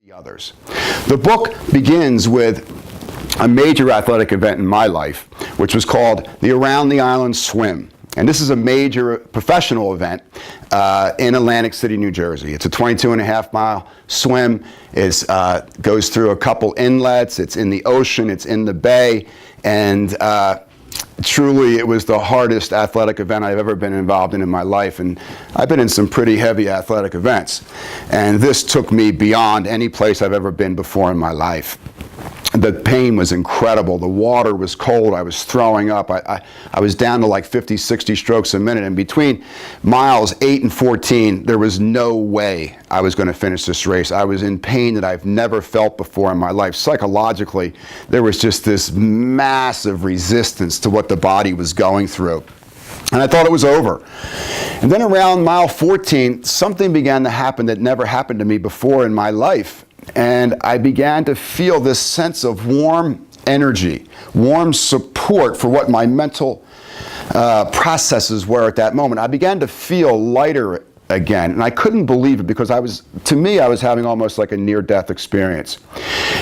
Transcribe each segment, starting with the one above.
the others. The book begins with a major athletic event in my life, which was called the Around the Island Swim. And this is a major professional event in Atlantic City, New Jersey. It's a 22.5-mile swim. It goes through a couple inlets. It's in the ocean. It's in the bay. And truly, it was the hardest athletic event I've ever been involved in my life. And I've been in some pretty heavy athletic events. And this took me beyond any place I've ever been before in my life. The pain was incredible. The water was cold. I was throwing up. I was down to like 50, 60 strokes a minute. And between miles 8 and 14, there was no way I was going to finish this race. I was in pain that I've never felt before in my life. Psychologically, there was just this massive resistance to what the body was going through. And I thought it was over. And then around mile 14, something began to happen that never happened to me before in my life. And I began to feel this sense of warm energy, warm support for what my mental processes were at that moment. I began to feel lighter again, and I couldn't believe it because I was having almost like a near-death experience.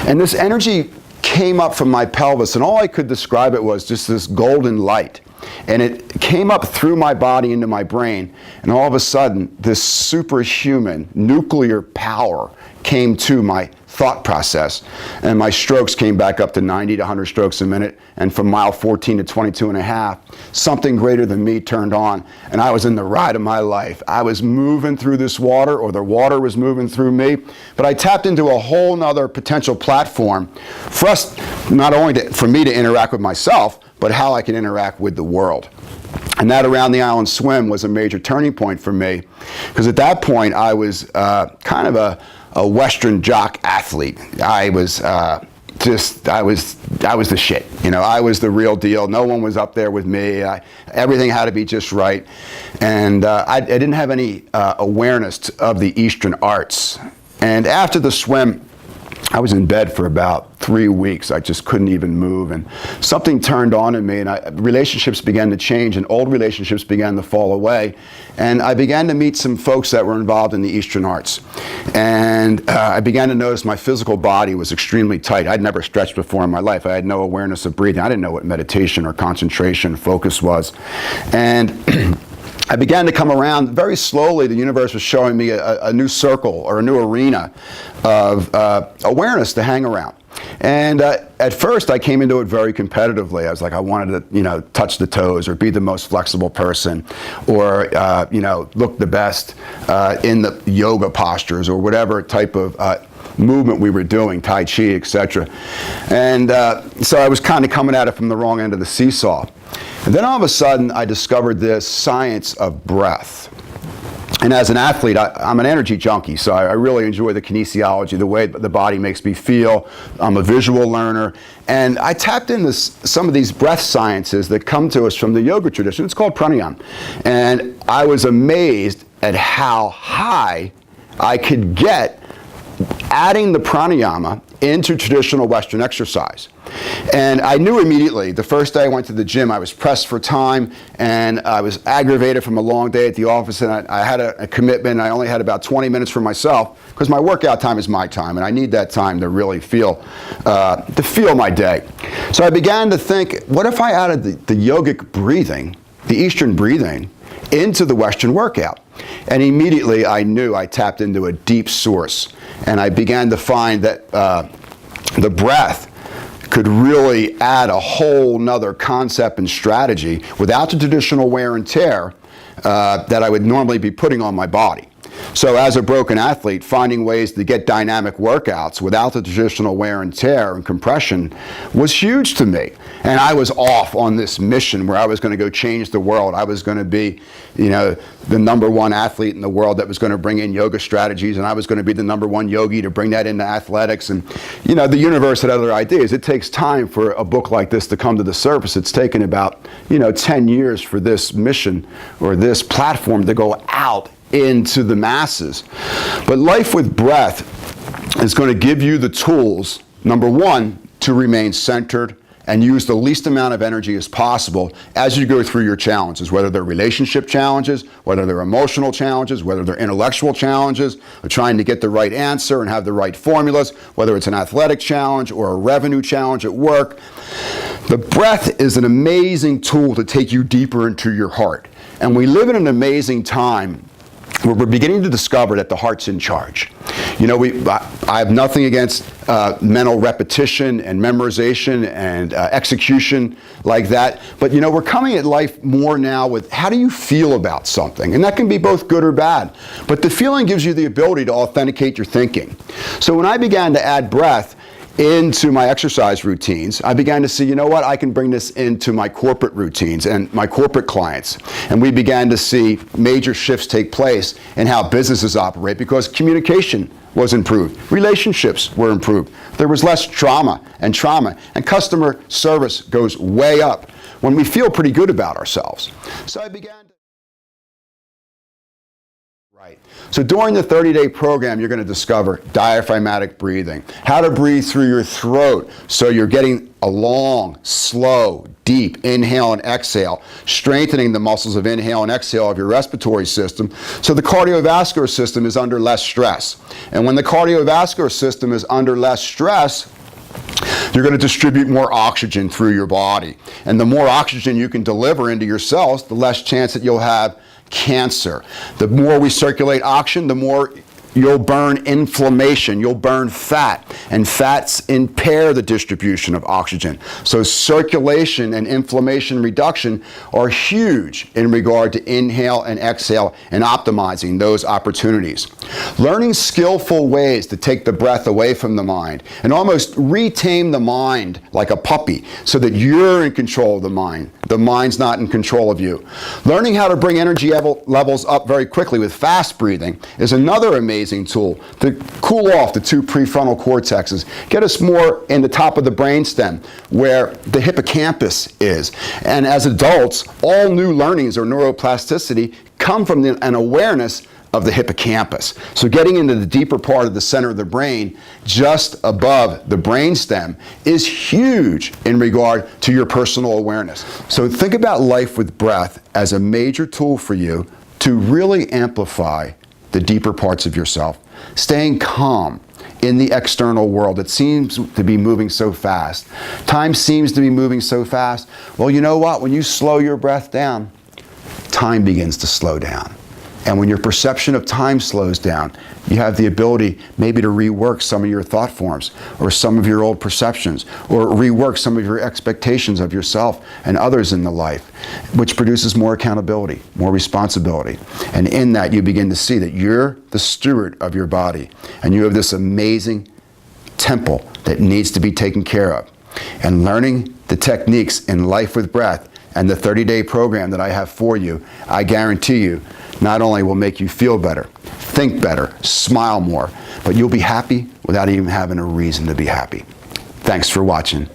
And this energy came up from my pelvis, and all I could describe it was just this golden light. And it came up through my body into my brain, and all of a sudden, this superhuman nuclear power came to my thought process, and my strokes came back up to 90 to 100 strokes a minute, and from mile 14 to 22.5, something greater than me turned on, and I was in the ride of my life. I was moving through this water, or the water was moving through me, but I tapped into a whole nother potential platform for us, not only for me to interact with myself, but how I can interact with the world. And that Around the Island Swim was a major turning point for me, because at that point I was kind of a Western jock athlete. I was the shit. You know, I was the real deal. No one was up there with me. Everything had to be just right. And I didn't have any awareness of the Eastern arts. And after the swim, I was in bed for about 3 weeks. I just couldn't even move, and something turned on in me, and relationships began to change, and old relationships began to fall away, and I began to meet some folks that were involved in the Eastern arts, and I began to notice my physical body was extremely tight. I'd never stretched before in my life. I had no awareness of breathing. I didn't know what meditation or concentration, focus was, and I began to come around. Very slowly, the universe was showing me a new circle or a new arena of awareness to hang around. And at first, I came into it very competitively. I was like, I wanted to, touch the toes or be the most flexible person, or look the best in the yoga postures or whatever type of movement we were doing, Tai Chi, etc. And so I was kind of coming at it from the wrong end of the seesaw. And then all of a sudden, I discovered this science of breath. And as an athlete, I'm an energy junkie, so I really enjoy the kinesiology, the way the body makes me feel. I'm a visual learner. And I tapped into some of these breath sciences that come to us from the yoga tradition. It's called pranayama. And I was amazed at how high I could get adding the pranayama into traditional Western exercise. And I knew immediately, the first day I went to the gym, I was pressed for time, and I was aggravated from a long day at the office, and I had a commitment. I only had about 20 minutes for myself, because my workout time is my time, and I need that time to really feel my day. So I began to think, what if I added the yogic breathing, the Eastern breathing, into the Western workout? And immediately I knew I tapped into a deep source, and I began to find that the breath could really add a whole nother concept and strategy without the traditional wear and tear that I would normally be putting on my body. So as a broken athlete, finding ways to get dynamic workouts without the traditional wear and tear and compression was huge to me. And I was off on this mission where I was going to go change the world. I was going to be, the #1 athlete in the world that was going to bring in yoga strategies, and I was going to be the #1 yogi to bring that into athletics. And, the universe had other ideas. It takes time for a book like this to come to the surface. It's taken about, 10 years for this mission or this platform to go out into the masses. But Life with Breath is going to give you the tools, #1, to remain centered and use the least amount of energy as possible as you go through your challenges, whether they're relationship challenges, whether they're emotional challenges, whether they're intellectual challenges, or trying to get the right answer and have the right formulas, whether it's an athletic challenge or a revenue challenge at work. The breath is an amazing tool to take you deeper into your heart. And we live in an amazing time where we're beginning to discover that the heart's in charge. You know, I have nothing against mental repetition and memorization and execution like that, but you know, we're coming at life more now with how do you feel about something? And that can be both good or bad, but the feeling gives you the ability to authenticate your thinking. So when I began to add breath into my exercise routines, I began to see, you know what, I can bring this into my corporate routines and my corporate clients. And we began to see major shifts take place in how businesses operate because communication was improved, relationships were improved, there was less trauma, and customer service goes way up when we feel pretty good about ourselves. So I began to So during the 30-day program, you're going to discover diaphragmatic breathing, how to breathe through your throat so you're getting a long, slow, deep inhale and exhale, strengthening the muscles of inhale and exhale of your respiratory system so the cardiovascular system is under less stress. And when the cardiovascular system is under less stress, you're going to distribute more oxygen through your body. And the more oxygen you can deliver into your cells, the less chance that you'll have cancer. The more we circulate oxygen, the more you'll burn inflammation, you'll burn fat, and fats impair the distribution of oxygen. So circulation and inflammation reduction are huge in regard to inhale and exhale and optimizing those opportunities. Learning skillful ways to take the breath away from the mind and almost retame the mind like a puppy so that you're in control of the mind. The mind's not in control of you. Learning how to bring energy levels up very quickly with fast breathing is another amazing tool to cool off the two prefrontal cortexes, get us more in the top of the brainstem where the hippocampus is. And as adults, all new learnings or neuroplasticity come from an awareness of the hippocampus. So getting into the deeper part of the center of the brain, just above the brainstem, is huge in regard to your personal awareness. So think about life with breath as a major tool for you to really amplify the deeper parts of yourself, staying calm in the external world that seems to be moving so fast. Time seems to be moving so fast. Well, you know what? When you slow your breath down, time begins to slow down. And when your perception of time slows down, you have the ability maybe to rework some of your thought forms or some of your old perceptions or rework some of your expectations of yourself and others in the life, which produces more accountability, more responsibility. And in that, you begin to see that you're the steward of your body and you have this amazing temple that needs to be taken care of. And learning the techniques in Life with Breath and the 30-day program that I have for you, I guarantee you, not only will make you feel better, think better, smile more, but you'll be happy without even having a reason to be happy. Thanks for watching.